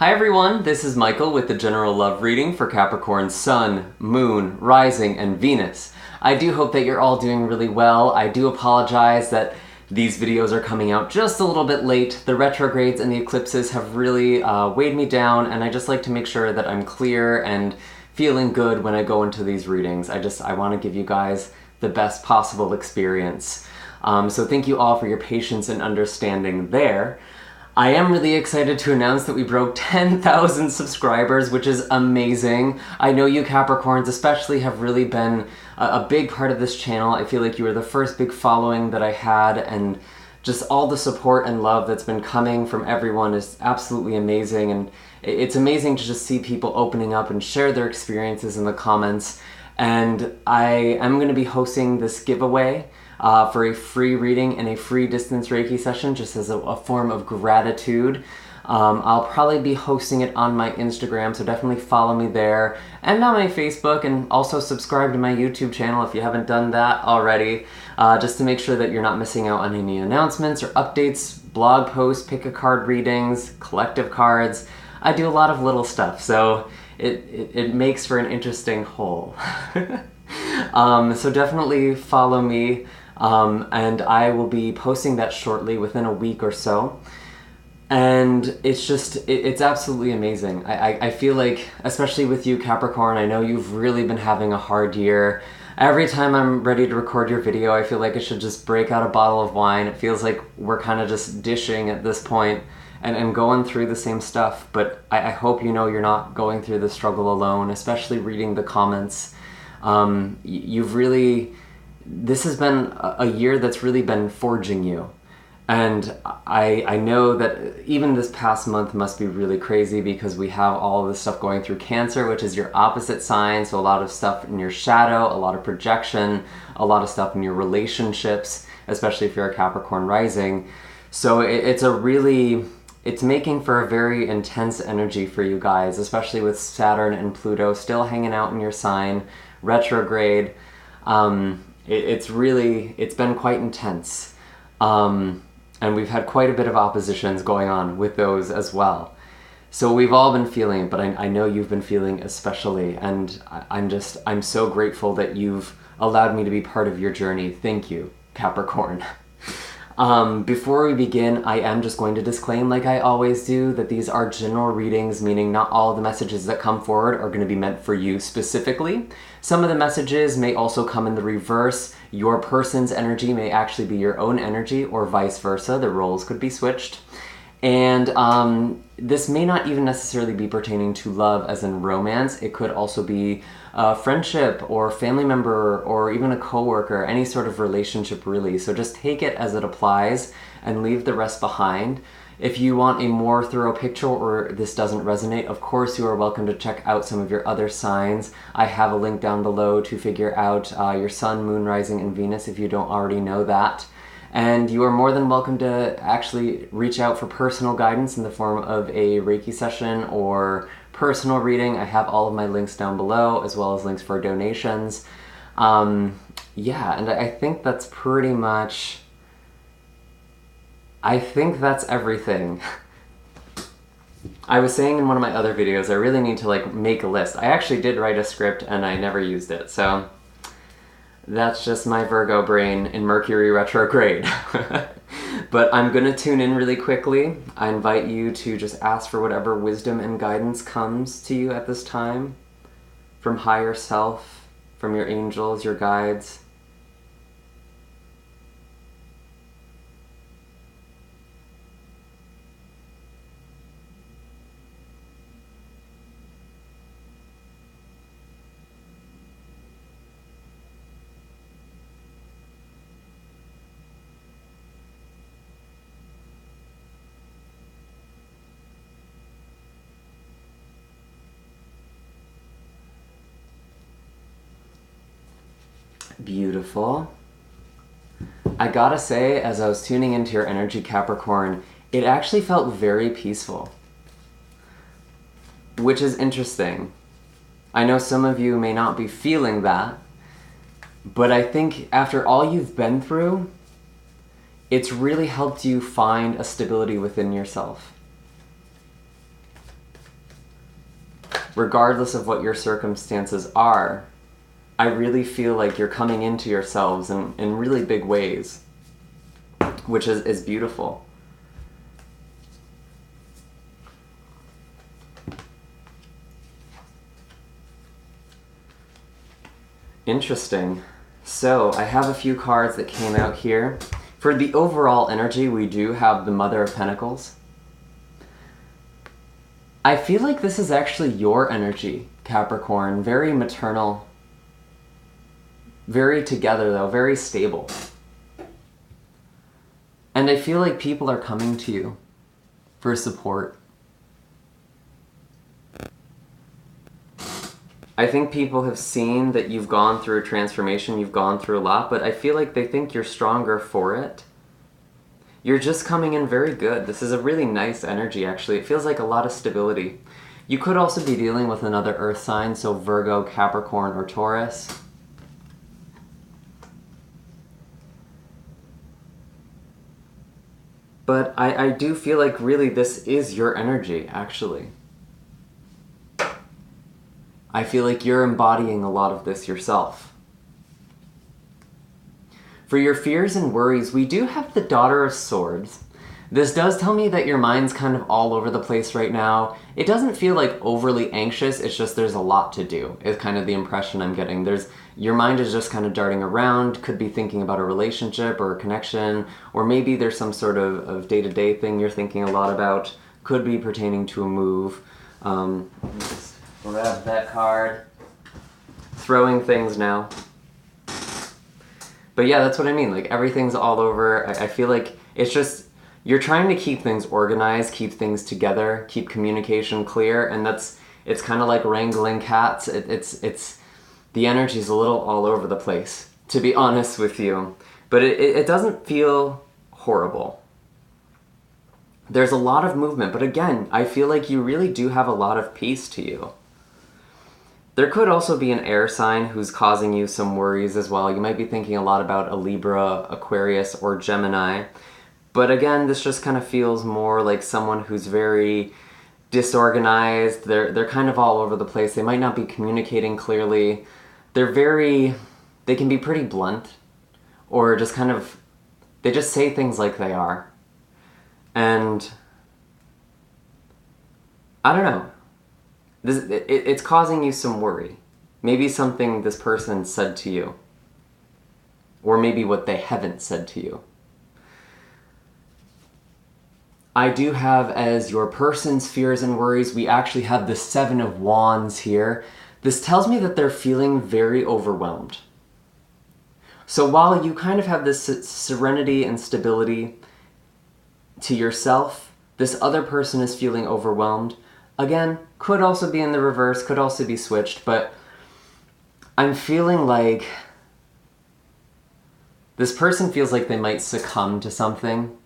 Hi everyone, this is Michael with the general love reading for Capricorn's Sun, Moon, Rising, and Venus. I do hope that you're all doing really well. I do apologize that these videos are coming out just a little bit late. The retrogrades and the eclipses have really weighed me down, and I just like to make sure that I'm clear and feeling good when I go into these readings. I want to give you guys the best possible experience. So thank you all for your patience and understanding there. I am really excited to announce that we broke 10,000 subscribers, which is amazing. I know you Capricorns especially have really been a big part of this channel. I feel like you were the first big following that I had, and just all the support and love that's been coming from everyone is absolutely amazing. And it's amazing to just see people opening up and share their experiences in the comments. And I am going to be hosting this giveaway for a free reading and a free distance Reiki session, just as a form of gratitude. I'll probably be hosting it on my Instagram, so definitely follow me there, and on my Facebook, and also subscribe to my YouTube channel if you haven't done that already, just to make sure that you're not missing out on any announcements or updates, blog posts, pick a card readings, collective cards. I do a lot of little stuff, so it makes for an interesting whole. So definitely follow me. And I will be posting that shortly, within a week or so. And it's absolutely amazing. I feel like, especially with you Capricorn, I know you've really been having a hard year. Every time I'm ready to record your video, I feel like I should just break out a bottle of wine. It feels like we're kind of just dishing at this point and going through the same stuff. But I hope you know you're not going through the struggle alone, especially reading the comments. This has been a year that's really been forging you. And I know that even this past month must be really crazy, because we have all of this stuff going through Cancer, which is your opposite sign. So a lot of stuff in your shadow, a lot of projection, a lot of stuff in your relationships, especially if you're a Capricorn rising. So it's making for a very intense energy for you guys, especially with Saturn and Pluto still hanging out in your sign, retrograde. It's been quite intense. And we've had quite a bit of oppositions going on with those as well. So we've all been feeling it, but I know you've been feeling especially, and I'm so grateful that you've allowed me to be part of your journey. Thank you, Capricorn. Before we begin, I am just going to disclaim, like I always do, that these are general readings, meaning not all of the messages that come forward are going to be meant for you specifically. Some of the messages may also come in the reverse. Your person's energy may actually be your own energy, or vice versa. The roles could be switched. And this may not even necessarily be pertaining to love as in romance. It could also be friendship or family member or even a coworker, any sort of relationship really. So just take it as it applies and leave the rest behind. If you want a more thorough picture or this doesn't resonate, of course you are welcome to check out some of your other signs. I have a link down below to figure out your Sun, Moon, Rising, and Venus if you don't already know that. And you are more than welcome to actually reach out for personal guidance in the form of a Reiki session or personal reading. I have all of my links down below, as well as links for donations. Yeah, and I think that's pretty much... I think that's everything. I was saying in one of my other videos, I really need to make a list. I actually did write a script and I never used it, so that's just my Virgo brain in Mercury retrograde. But I'm gonna tune in really quickly. I invite you to just ask for whatever wisdom and guidance comes to you at this time, from higher self, from your angels, your guides. Beautiful. I gotta say, as I was tuning into your energy, Capricorn, it actually felt very peaceful, which is interesting. I know some of you may not be feeling that, but I think after all you've been through, it's really helped you find a stability within yourself. regardless of what your circumstances are, I really feel like you're coming into yourselves in really big ways, which is beautiful. Interesting. So I have a few cards that came out here. For the overall energy, we do have the Mother of Pentacles. I feel like this is actually your energy, Capricorn. Very maternal. Very together, though. Very stable. And I feel like people are coming to you for support. I think people have seen that you've gone through a transformation, you've gone through a lot, but I feel like they think you're stronger for it. You're just coming in very good. This is a really nice energy, actually. It feels like a lot of stability. You could also be dealing with another earth sign, so Virgo, Capricorn, or Taurus. But I do feel like really this is your energy, actually. I feel like you're embodying a lot of this yourself. For your fears and worries, we do have the Daughter of Swords. This does tell me that your mind's kind of all over the place right now. It doesn't feel like overly anxious, it's just there's a lot to do, is kind of the impression I'm getting. Your mind is just kind of darting around, could be thinking about a relationship or a connection, or maybe there's some sort of day-to-day thing you're thinking a lot about, could be pertaining to a move. Just grab that card. Throwing things now. But yeah, that's what I mean. Like, everything's all over. I feel like it's just, you're trying to keep things organized, keep things together, keep communication clear, and it's kind of like wrangling cats. It's the energy's a little all over the place, to be honest with you. But it doesn't feel horrible. There's a lot of movement, but again, I feel like you really do have a lot of peace to you. There could also be an air sign who's causing you some worries as well. You might be thinking a lot about a Libra, Aquarius, or Gemini. But again, this just kind of feels more like someone who's very disorganized. They're kind of all over the place. They might not be communicating clearly. They can be pretty blunt, or just kind of, they just say things like they are. And I don't know. It's causing you some worry. Maybe something this person said to you. Or maybe what they haven't said to you. I do have, as your person's fears and worries, we actually have the Seven of Wands here. This tells me that they're feeling very overwhelmed. So while you kind of have this serenity and stability to yourself, this other person is feeling overwhelmed. Again, could also be in the reverse, could also be switched, but I'm feeling like this person feels like they might succumb to something.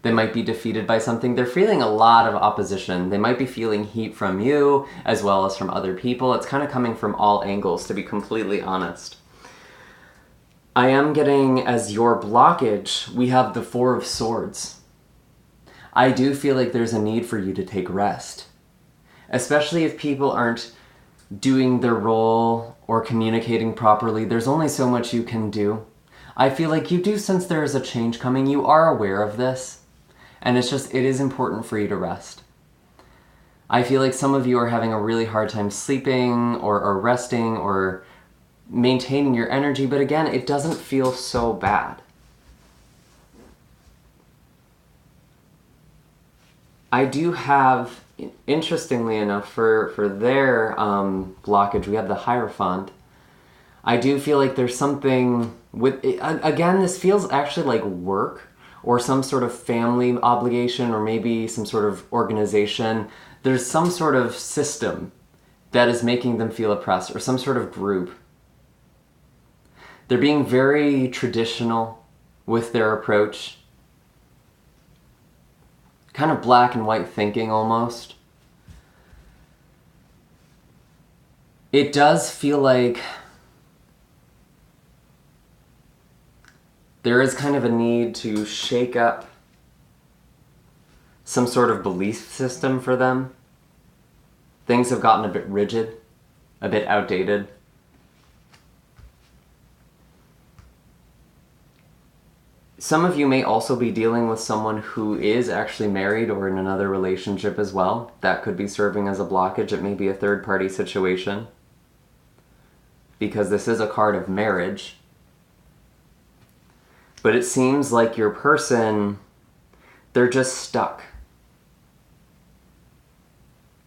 They might be defeated by something. They're feeling a lot of opposition. They might be feeling heat from you as well as from other people. It's kind of coming from all angles, to be completely honest. I am getting, as your blockage, we have the Four of Swords. I do feel like there's a need for you to take rest. Especially if people aren't doing their role or communicating properly. There's only so much you can do. I feel like you do sense there is a change coming. You are aware of this. And it is important for you to rest. I feel like some of you are having a really hard time sleeping or resting or maintaining your energy. But again, it doesn't feel so bad. I do have, interestingly enough, for their blockage, we have the Hierophant. I do feel like there's something with, again, this feels actually like work or some sort of family obligation or maybe some sort of organization. There's some sort of system that is making them feel oppressed, or some sort of group. They're being very traditional with their approach. Kind of black and white thinking almost. It does feel like there is kind of a need to shake up some sort of belief system for them. Things have gotten a bit rigid, a bit outdated. Some of you may also be dealing with someone who is actually married or in another relationship as well. That could be serving as a blockage. It may be a third-party situation, because this is a card of marriage. But it seems like your person, they're just stuck.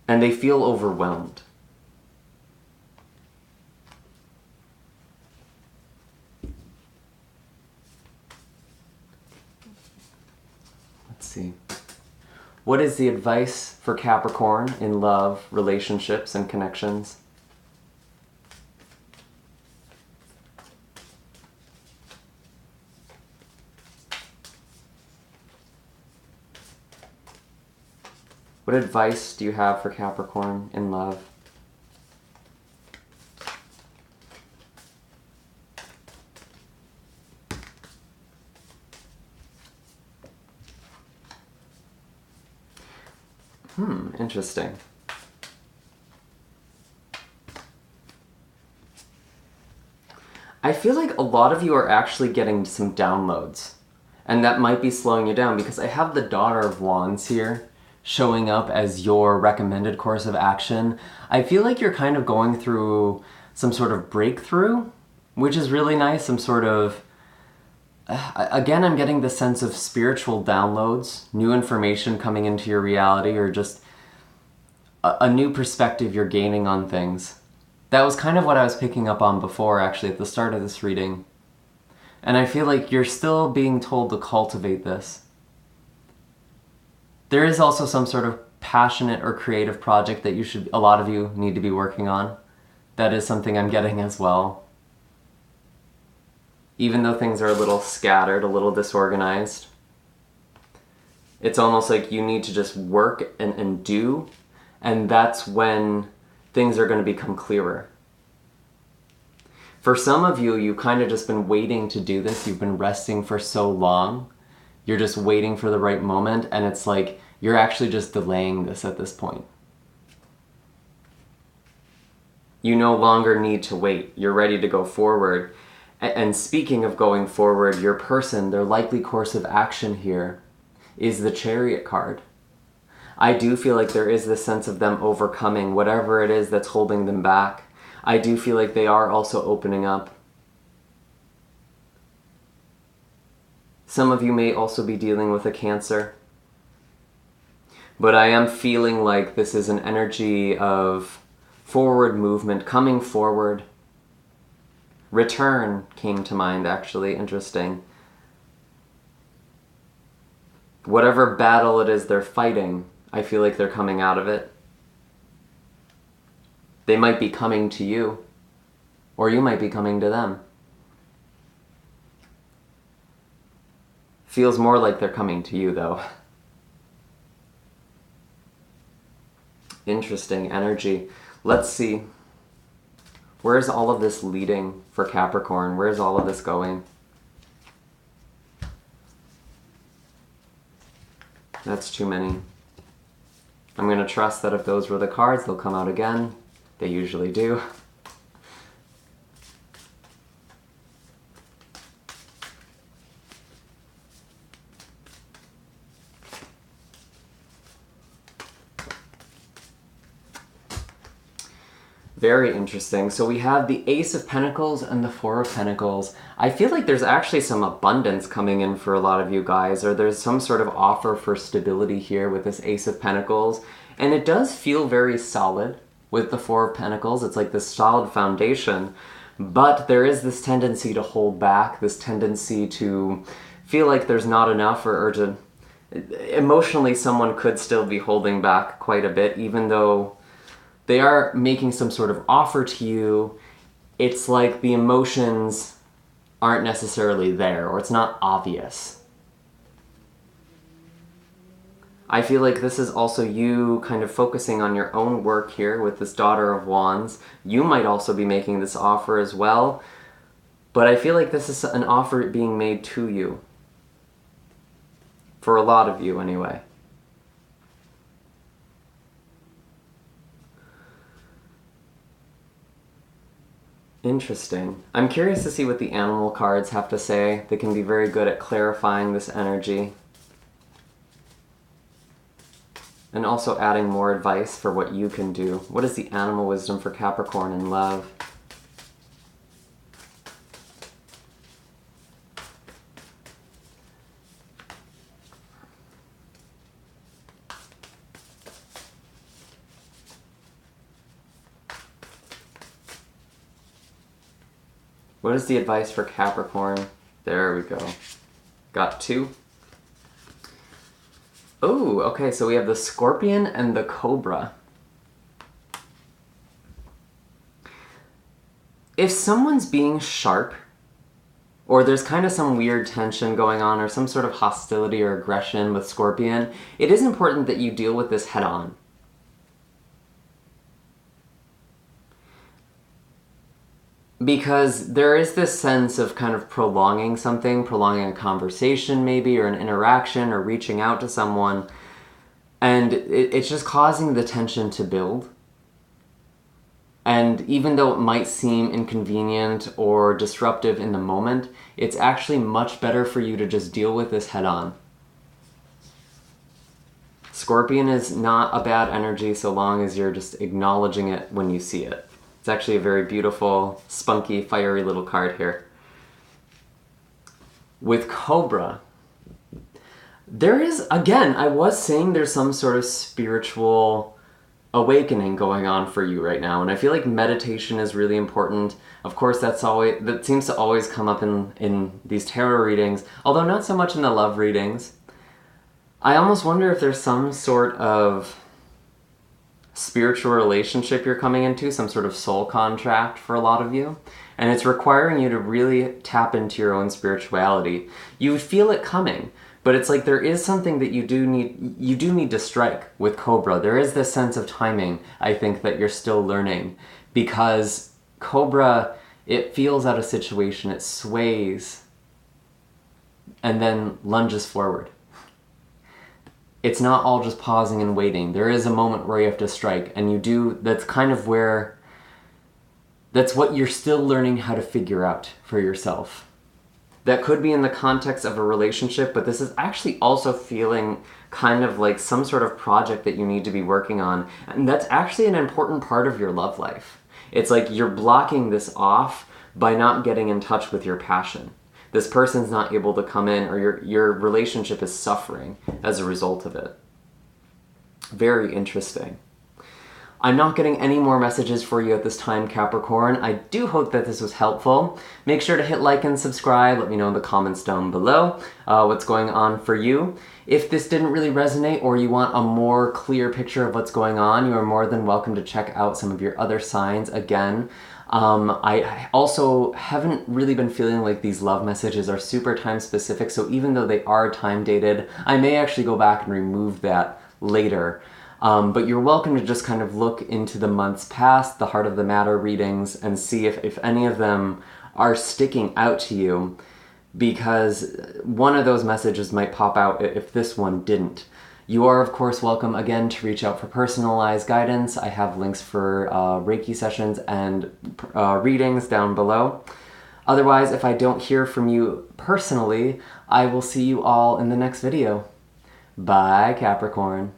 And they feel overwhelmed. Let's see. What is the advice for Capricorn in love, relationships, and connections? What advice do you have for Capricorn in love? Interesting. I feel like a lot of you are actually getting some downloads, and that might be slowing you down, because I have the Daughter of Wands here showing up as your recommended course of action. I feel like you're kind of going through some sort of breakthrough, which is really nice. Some sort of, again, I'm getting the sense of spiritual downloads, new information coming into your reality, or just a new perspective you're gaining on things. That was kind of what I was picking up on before, actually, at the start of this reading. And I feel like you're still being told to cultivate this. There is also some sort of passionate or creative project that a lot of you need to be working on. That is something I'm getting as well. Even though things are a little scattered, a little disorganized, it's almost like you need to just work and do, and that's when things are going to become clearer. For some of you, you've kind of just been waiting to do this. You've been resting for so long. You're just waiting for the right moment, and it's like you're actually just delaying this at this point. You no longer need to wait. You're ready to go forward. And speaking of going forward, your person, their likely course of action here is the Chariot card. I do feel like there is this sense of them overcoming whatever it is that's holding them back. I do feel like they are also opening up. Some of you may also be dealing with a Cancer. But I am feeling like this is an energy of forward movement, coming forward. Return came to mind, actually. Interesting. Whatever battle it is they're fighting, I feel like they're coming out of it. They might be coming to you, or you might be coming to them. Feels more like they're coming to you, though. Interesting energy. Let's see. Where's all of this leading for Capricorn? Where's all of this going? That's too many. I'm going to trust that if those were the cards, they'll come out again. They usually do. Very interesting. So we have the Ace of Pentacles and the Four of Pentacles. I feel like there's actually some abundance coming in for a lot of you guys, or there's some sort of offer for stability here with this Ace of Pentacles. And it does feel very solid with the Four of Pentacles. It's like this solid foundation, but there is this tendency to hold back, this tendency to feel like there's not enough, or to emotionally someone could still be holding back quite a bit, even though they are making some sort of offer to you. It's like the emotions aren't necessarily there, or it's not obvious. I feel like this is also you kind of focusing on your own work here with this Daughter of Wands. You might also be making this offer as well, but I feel like this is an offer being made to you. For a lot of you, anyway. Interesting. I'm curious to see what the animal cards have to say. They can be very good at clarifying this energy. And also adding more advice for what you can do. What is the animal wisdom for Capricorn in love? What is the advice for Capricorn? There we go. Got 2. Oh, okay, so we have the Scorpion and the Cobra. If someone's being sharp, or there's kind of some weird tension going on, or some sort of hostility or aggression with Scorpion, it is important that you deal with this head on. Because there is this sense of kind of prolonging something, prolonging a conversation maybe, or an interaction, or reaching out to someone, and it's just causing the tension to build. And even though it might seem inconvenient or disruptive in the moment, it's actually much better for you to just deal with this head on. Scorpion is not a bad energy so long as you're just acknowledging it when you see it. It's actually a very beautiful, spunky, fiery little card here. With Cobra, there is, again, I was saying there's some sort of spiritual awakening going on for you right now, and I feel like meditation is really important. Of course, that seems to always come up in these tarot readings, although not so much in the love readings. I almost wonder if there's some sort of spiritual relationship you're coming into, some sort of soul contract for a lot of you, and it's requiring you to really tap into your own spirituality. You feel it coming, but it's like there is something that you do need to strike with Cobra. There is this sense of timing, I think, that you're still learning, because Cobra, it feels out a situation, it sways, and then lunges forward. It's not all just pausing and waiting. There is a moment where you have to strike, and you do, that's kind of where, that's what you're still learning how to figure out for yourself. That could be in the context of a relationship, but this is actually also feeling kind of like some sort of project that you need to be working on, and that's actually an important part of your love life. It's like you're blocking this off by not getting in touch with your passion. This person's not able to come in, or your relationship is suffering as a result of it. Very interesting. I'm not getting any more messages for you at this time, Capricorn. I do hope that this was helpful. Make sure to hit like and subscribe. Let me know in the comments down below what's going on for you. If this didn't really resonate, or you want a more clear picture of what's going on, you are more than welcome to check out some of your other signs. Again, I also haven't really been feeling like these love messages are super time specific, so even though they are time dated, I may actually go back and remove that later. But you're welcome to just kind of look into the months past, the Heart of the Matter readings, and see if any of them are sticking out to you, because one of those messages might pop out if this one didn't. You are, of course, welcome again to reach out for personalized guidance. I have links for Reiki sessions and readings down below. Otherwise, if I don't hear from you personally, I will see you all in the next video. Bye, Capricorn.